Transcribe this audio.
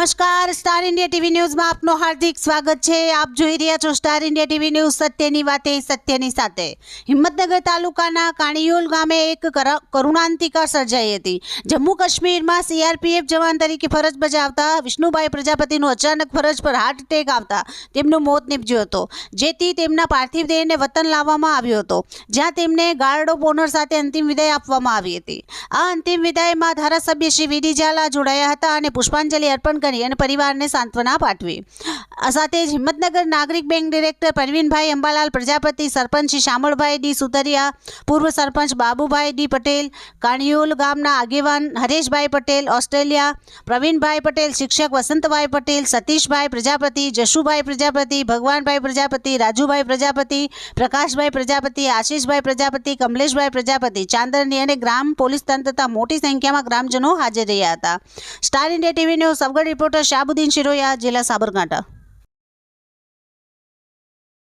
નમસ્કાર, star India TV ન્યૂઝમાં આપનું હાર્દિક સ્વાગત છે। આપ જોઈ રહ્યા છો સ્ટાર ઇન્ડિયા ટીવી ન્યૂઝ, સત્યની વાતે સત્યની સાથે। હિંમતનગર તાલુકાના કાણીયોલ ગામે એક કરુણાંતિકા સર્જાઈ હતી। જમ્મુ કાશ્મીરમાં સીઆરપીએફ જવાન તરીકે ફરજ બજાવતા વિષ્ણુભાઈ પ્રજાપતિનું અચાનક ફરજ પર હાર્ટ એટેક આવતા તેમનું મોત નીપજ્યું હતું, જેથી તેમના પાર્થિવ દેહને વતન લાવવામાં આવ્યો હતો, જ્યાં તેમને ગાર્ડ ઓફ ઓનર સાથે અંતિમ વિદાય આપવામાં આવી હતી। આ અંતિમ વિદાયમાં ધારાસભ્ય શ્રી વીડી ઝાલા જોડાયા હતા અને પુષ્પાંજલિ અર્પણ કરી અને પરિવારને સાંત્વના પાઠવી। આ સાથે જ હિંમતનગર નાગરિક બેંક ડિરેક્ટર પરવીનભાઈ અંબાલાલ પ્રજાપતિ, સરપંચ શ્રી શામળભાઈ ડી સુતરિયા, પૂર્વ સરપંચ બાબુભાઈ ડી પટેલ, કાણીયોલ ગામના આગેવાન હરેશભાઈ પટેલ, ઓસ્ટ્રેલિયા પ્રવીણભાઈ પટેલ, શિક્ષક વસંતભાઈ પટેલ, સતીશભાઈ પ્રજાપતિ, જશુભાઈ પ્રજાપતિ, ભગવાનભાઈ પ્રજાપતિ, રાજુભાઈ પ્રજાપતિ, પ્રકાશભાઈ પ્રજાપતિ, આશીષભાઈ પ્રજાપતિ, કમલેશભાઈ પ્રજાપતિ, ચાંદરની અને ગ્રામ પોલીસ તંત્ર તથા મોટી સંખ્યામાં ગ્રામજનો હાજર રહ્યા હતા। Star India TV news Sabgadh reporter Shahabuddin Shiroya, જિલ્લા સાબરકાંઠા।